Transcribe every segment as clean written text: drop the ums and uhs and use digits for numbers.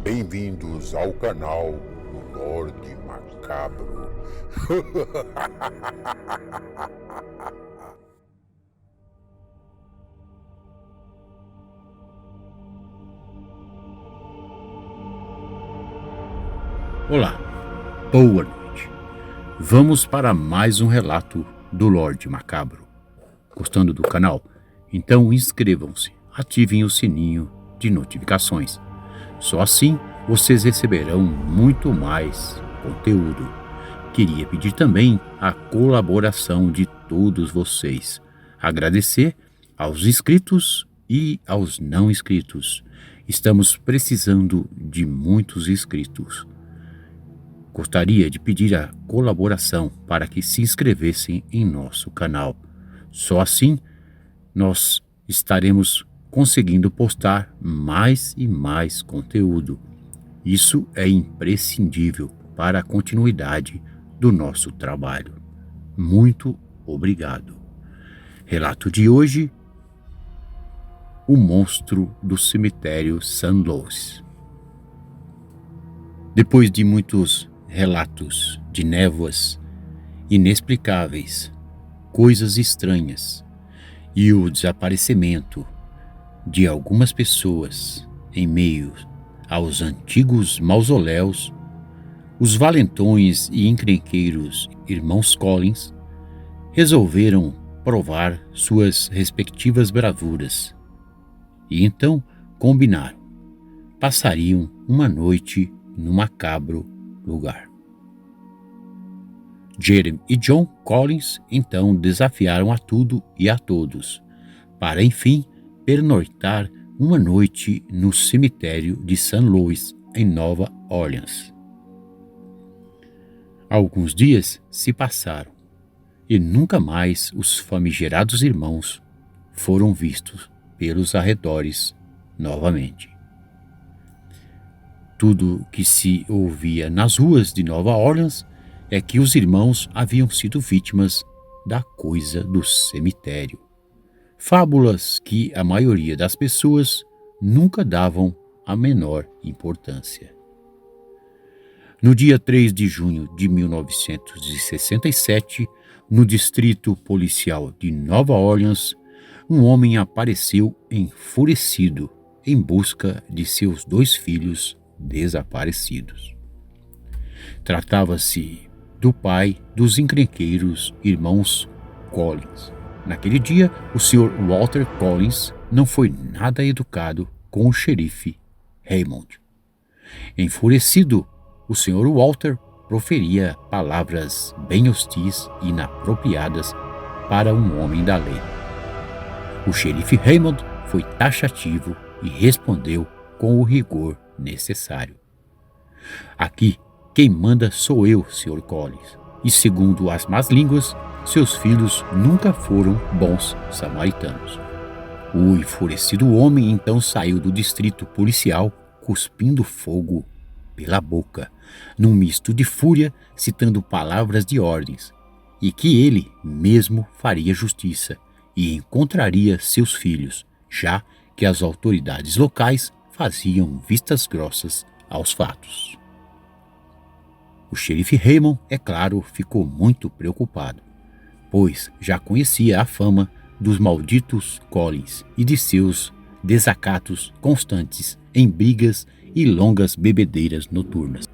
Bem-vindos ao canal do Lorde Macabro. Olá, boa noite. Vamos para mais um relato do Lorde Macabro. Gostando do canal? Então inscrevam-se, ativem o sininho de notificações. Só assim vocês receberão muito mais conteúdo. Queria pedir também a colaboração de todos vocês. Agradecer aos inscritos e aos não inscritos. Estamos precisando de muitos inscritos. Gostaria de pedir a colaboração para que se inscrevessem em nosso canal. Só assim nós estaremos conseguindo postar mais e mais conteúdo. Isso é imprescindível para a continuidade do nosso trabalho. Muito obrigado. Relato de hoje: O Monstro do Cemitério St. Louis. Depois de muitos relatos de névoas inexplicáveis, coisas estranhas e o desaparecimento de algumas pessoas em meio aos antigos mausoléus, os valentões e encrenqueiros irmãos Collins resolveram provar suas respectivas bravuras e então combinaram: passariam uma noite no macabro lugar. Jeremy e John Collins então desafiaram a tudo e a todos para enfim pernoitar uma noite no cemitério de St. Louis, em Nova Orleans. Alguns dias se passaram e nunca mais os famigerados irmãos foram vistos pelos arredores novamente. Tudo que se ouvia nas ruas de Nova Orleans é que os irmãos haviam sido vítimas da coisa do cemitério. Fábulas que a maioria das pessoas nunca davam a menor importância. No dia 3 de junho de 1967, no distrito policial de Nova Orleans, um homem apareceu enfurecido em busca de seus 2 filhos desaparecidos. Tratava-se do pai dos encrenqueiros irmãos Collins. Naquele dia, o Sr. Walter Collins não foi nada educado com o xerife Raymond. Enfurecido, o Sr. Walter proferia palavras bem hostis e inapropriadas para um homem da lei. O xerife Raymond foi taxativo e respondeu com o rigor necessário. Aqui, quem manda sou eu, Sr. Collins, e segundo as más línguas, seus filhos nunca foram bons samaritanos. O enfurecido homem então saiu do distrito policial cuspindo fogo pela boca, num misto de fúria, citando palavras de ordens, e que ele mesmo faria justiça e encontraria seus filhos, já que as autoridades locais faziam vistas grossas aos fatos. O xerife Raymond, é claro, ficou muito preocupado, pois já conhecia a fama dos malditos Collins e de seus desacatos constantes em brigas e longas bebedeiras noturnas.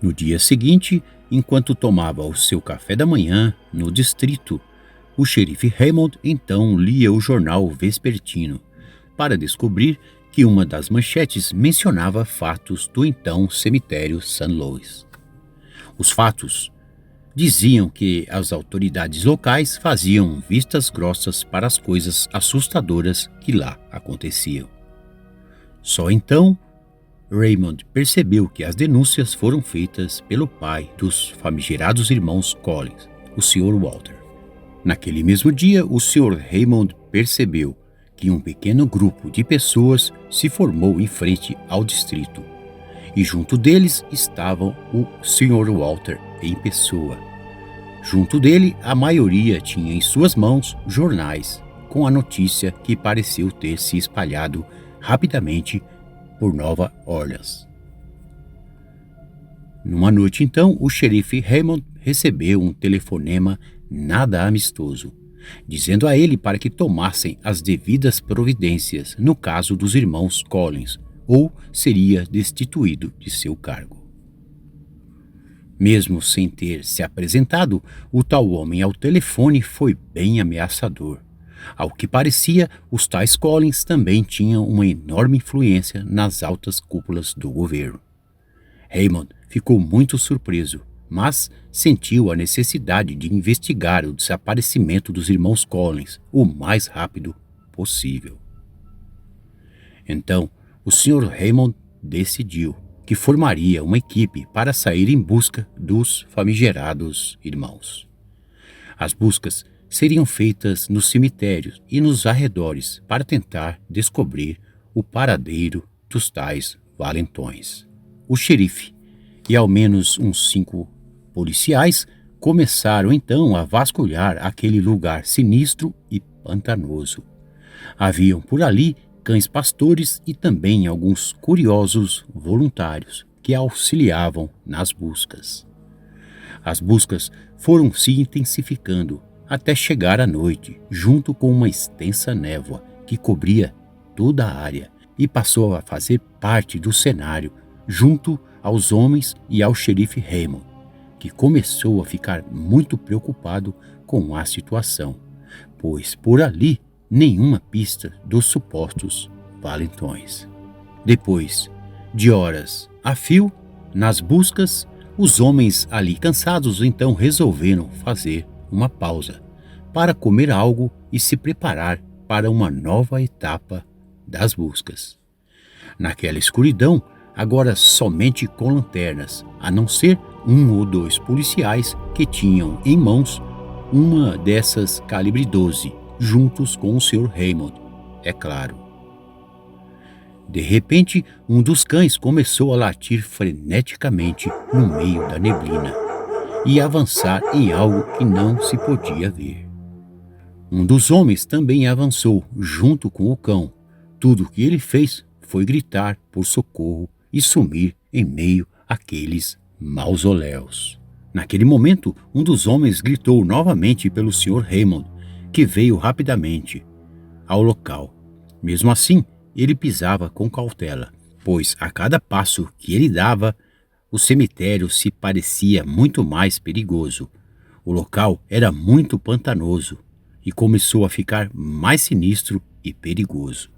No dia seguinte, enquanto tomava o seu café da manhã no distrito, o xerife Raymond então lia o jornal vespertino para descobrir que uma das manchetes mencionava fatos do então cemitério St. Louis. Os fatos diziam que as autoridades locais faziam vistas grossas para as coisas assustadoras que lá aconteciam. Só então, Raymond percebeu que as denúncias foram feitas pelo pai dos famigerados irmãos Collins, o Sr. Walter. Naquele mesmo dia, o Sr. Raymond percebeu que um pequeno grupo de pessoas se formou em frente ao distrito, e junto deles estavam o Sr. Walter em pessoa. Junto dele, a maioria tinha em suas mãos jornais com a notícia que pareceu ter se espalhado rapidamente por Nova Orleans. Numa noite, então, o xerife Raymond recebeu um telefonema nada amistoso, dizendo a ele para que tomassem as devidas providências no caso dos irmãos Collins, ou seria destituído de seu cargo. Mesmo sem ter se apresentado, o tal homem ao telefone foi bem ameaçador. Ao que parecia, os tais Collins também tinham uma enorme influência nas altas cúpulas do governo. Raymond ficou muito surpreso, mas sentiu a necessidade de investigar o desaparecimento dos irmãos Collins o mais rápido possível. Então, o Sr. Raymond decidiu que formaria uma equipe para sair em busca dos famigerados irmãos. As buscas seriam feitas nos cemitérios e nos arredores para tentar descobrir o paradeiro dos tais valentões. O xerife e ao menos uns 5 policiais começaram então a vasculhar aquele lugar sinistro e pantanoso. Haviam por ali cães pastores e também alguns curiosos voluntários que auxiliavam nas buscas. As buscas foram se intensificando até chegar à noite, junto com uma extensa névoa que cobria toda a área e passou a fazer parte do cenário junto aos homens e ao xerife Raymond, que começou a ficar muito preocupado com a situação, pois por ali nenhuma pista dos supostos valentões. Depois de horas a fio nas buscas, os homens ali cansados então resolveram fazer uma pausa para comer algo e se preparar para uma nova etapa das buscas. Naquela escuridão, agora somente com lanternas, a não ser 1 ou 2 policiais que tinham em mãos uma dessas calibre 12, juntos com o Sr. Raymond, é claro. De repente, um dos cães começou a latir freneticamente no meio da neblina e avançar em algo que não se podia ver. Um dos homens também avançou junto com o cão. Tudo o que ele fez foi gritar por socorro e sumir em meio àqueles mausoléus. Naquele momento, um dos homens gritou novamente pelo Sr. Raymond, que veio rapidamente ao local. Mesmo assim, ele pisava com cautela, pois a cada passo que ele dava, o cemitério se parecia muito mais perigoso. O local era muito pantanoso e começou a ficar mais sinistro e perigoso.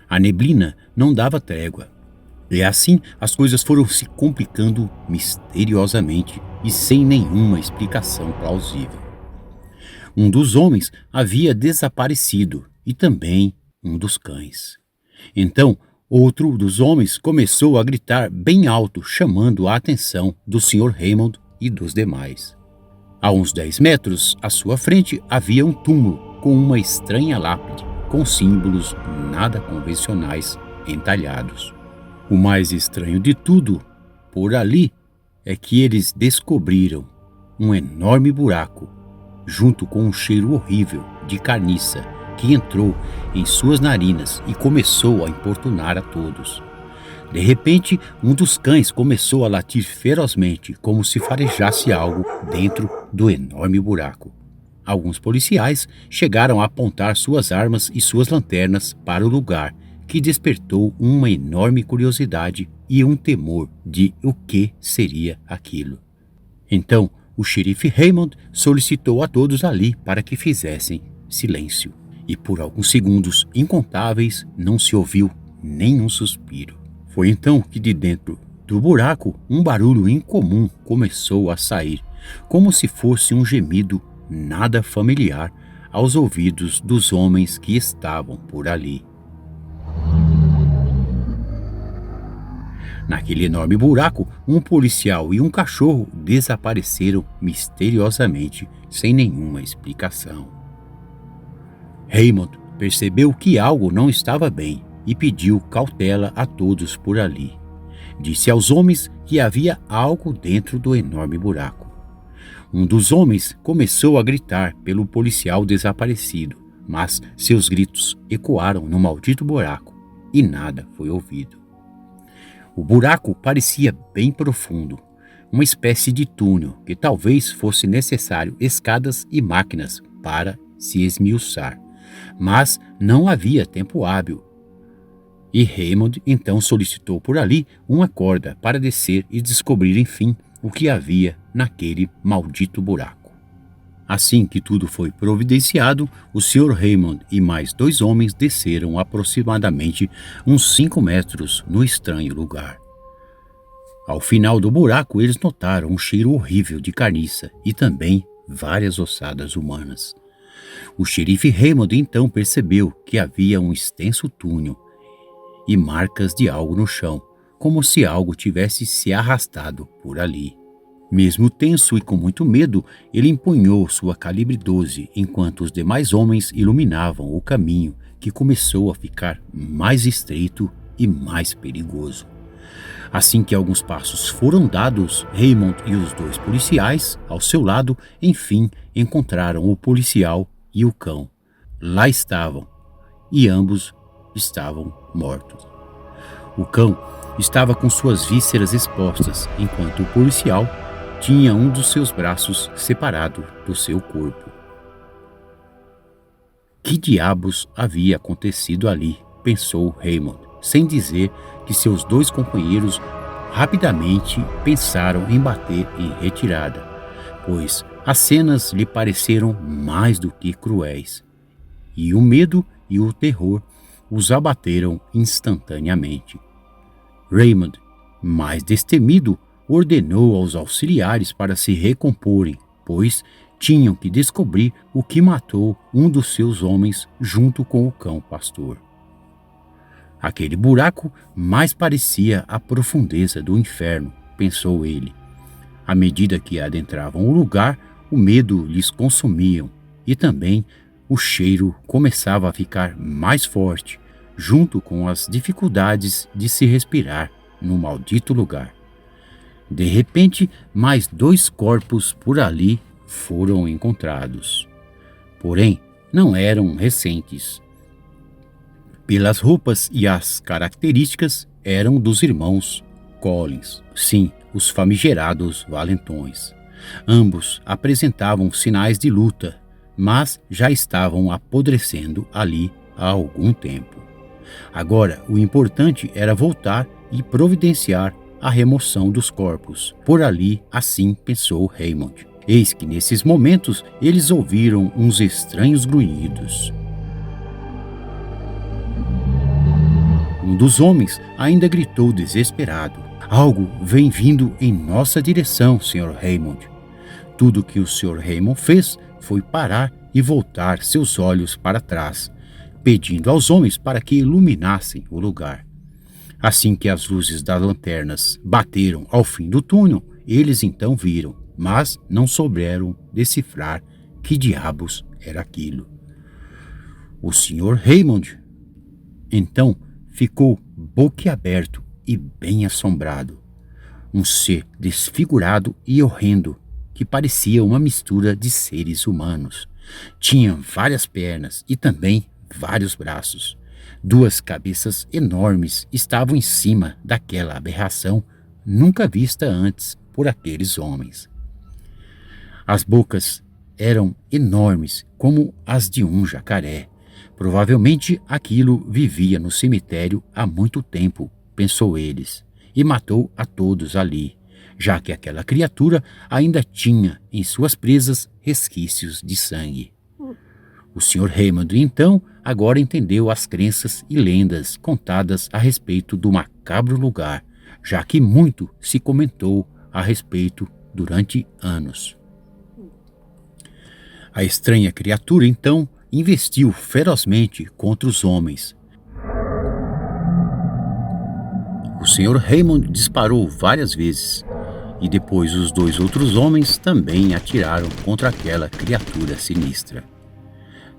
A neblina não dava trégua. E assim as coisas foram se complicando misteriosamente e sem nenhuma explicação plausível. Um dos homens havia desaparecido e também um dos cães. Então, outro dos homens começou a gritar bem alto, chamando a atenção do Sr. Raymond e dos demais. A uns 10 metros à sua frente havia um túmulo com uma estranha lápide, com símbolos nada convencionais entalhados. O mais estranho de tudo, por ali, é que eles descobriram um enorme buraco, junto com um cheiro horrível de carniça que entrou em suas narinas e começou a importunar a todos. De repente, um dos cães começou a latir ferozmente, como se farejasse algo dentro do enorme buraco. Alguns policiais chegaram a apontar suas armas e suas lanternas para o lugar, que despertou uma enorme curiosidade e um temor de o que seria aquilo. Então, o xerife Raymond solicitou a todos ali para que fizessem silêncio, e por alguns segundos incontáveis não se ouviu nenhum suspiro. Foi então que de dentro do buraco um barulho incomum começou a sair, como se fosse um gemido nada familiar aos ouvidos dos homens que estavam por ali. Naquele enorme buraco, um policial e um cachorro desapareceram misteriosamente, sem nenhuma explicação. Raymond percebeu que algo não estava bem e pediu cautela a todos por ali. Disse aos homens que havia algo dentro do enorme buraco. Um dos homens começou a gritar pelo policial desaparecido, mas seus gritos ecoaram no maldito buraco e nada foi ouvido. O buraco parecia bem profundo, uma espécie de túnel que talvez fosse necessário escadas e máquinas para se esmiuçar, mas não havia tempo hábil. E Raymond então solicitou por ali uma corda para descer e descobrir enfim o que havia naquele maldito buraco. Assim que tudo foi providenciado, o Sr. Raymond e mais 2 homens desceram aproximadamente uns 5 metros no estranho lugar. Ao final do buraco, eles notaram um cheiro horrível de carniça e também várias ossadas humanas. O xerife Raymond então percebeu que havia um extenso túnel e marcas de algo no chão, como se algo tivesse se arrastado por ali. Mesmo tenso e com muito medo, ele empunhou sua calibre 12 enquanto os demais homens iluminavam o caminho, que começou a ficar mais estreito e mais perigoso. Assim que alguns passos foram dados, Raymond e os 2 policiais, ao seu lado, enfim, encontraram o policial e o cão. Lá estavam, e ambos estavam mortos. O cão estava com suas vísceras expostas, enquanto o policial tinha um dos seus braços separado do seu corpo. Que diabos havia acontecido ali? Pensou Raymond, sem dizer que seus 2 companheiros rapidamente pensaram em bater em retirada, pois as cenas lhe pareceram mais do que cruéis, e o medo e o terror os abateram instantaneamente. Raymond, mais destemido, ordenou aos auxiliares para se recomporem, pois tinham que descobrir o que matou um dos seus homens junto com o cão pastor. Aquele buraco mais parecia a profundeza do inferno, pensou ele. À medida que adentravam o lugar, o medo lhes consumia e também o cheiro começava a ficar mais forte, junto com as dificuldades de se respirar no maldito lugar. De repente, mais 2 corpos por ali foram encontrados. Porém, não eram recentes. Pelas roupas e as características, eram dos irmãos Collins, sim, os famigerados valentões. Ambos apresentavam sinais de luta, mas já estavam apodrecendo ali há algum tempo. Agora, o importante era voltar e providenciar a remoção dos corpos. Por ali, assim pensou Raymond. Eis que nesses momentos eles ouviram uns estranhos grunhidos. Um dos homens ainda gritou desesperado: "Algo vem vindo em nossa direção, Sr. Raymond." Tudo que o Sr. Raymond fez foi parar e voltar seus olhos para trás, pedindo aos homens para que iluminassem o lugar. Assim que as luzes das lanternas bateram ao fim do túnel, eles então viram, mas não souberam decifrar que diabos era aquilo. O Sr. Raymond, então, ficou boquiaberto e bem assombrado. Um ser desfigurado e horrendo, que parecia uma mistura de seres humanos. Tinha várias pernas e também vários braços. 2 cabeças enormes estavam em cima daquela aberração nunca vista antes por aqueles homens. As bocas eram enormes, como as de um jacaré. Provavelmente aquilo vivia no cemitério há muito tempo, pensou eles, e matou a todos ali, já que aquela criatura ainda tinha em suas presas resquícios de sangue. O Sr. Raymond, então, agora entendeu as crenças e lendas contadas a respeito do macabro lugar, já que muito se comentou a respeito durante anos. A estranha criatura, então, investiu ferozmente contra os homens. O Sr. Raymond disparou várias vezes, e depois os 2 outros homens também atiraram contra aquela criatura sinistra.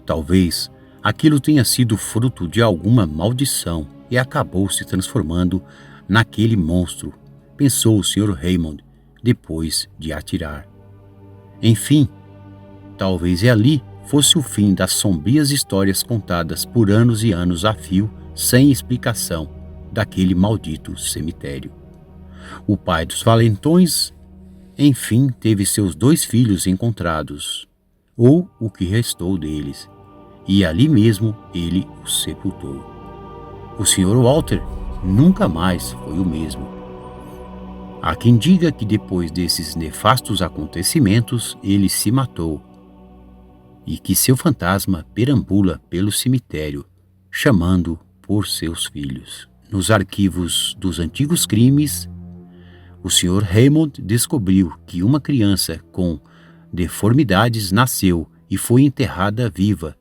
Talvez aquilo tenha sido fruto de alguma maldição e acabou se transformando naquele monstro, pensou o Sr. Raymond depois de atirar. Enfim, talvez ali fosse o fim das sombrias histórias contadas por anos e anos a fio, sem explicação, daquele maldito cemitério. O pai dos valentões, enfim, teve seus 2 filhos encontrados, ou o que restou deles, e ali mesmo ele os sepultou. O Sr. Walter nunca mais foi o mesmo. Há quem diga que depois desses nefastos acontecimentos ele se matou e que seu fantasma perambula pelo cemitério, chamando por seus filhos. Nos arquivos dos antigos crimes, o Sr. Hammond descobriu que uma criança com deformidades nasceu e foi enterrada viva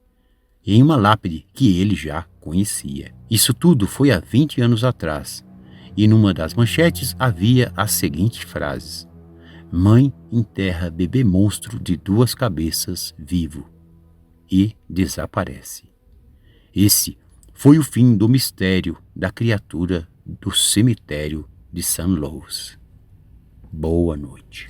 em uma lápide que ele já conhecia. Isso tudo foi há 20 anos atrás, e numa das manchetes havia as seguintes frases: "Mãe enterra bebê monstro de 2 cabeças vivo", e desaparece. Esse foi o fim do mistério da criatura do cemitério de St. Louis. Boa noite.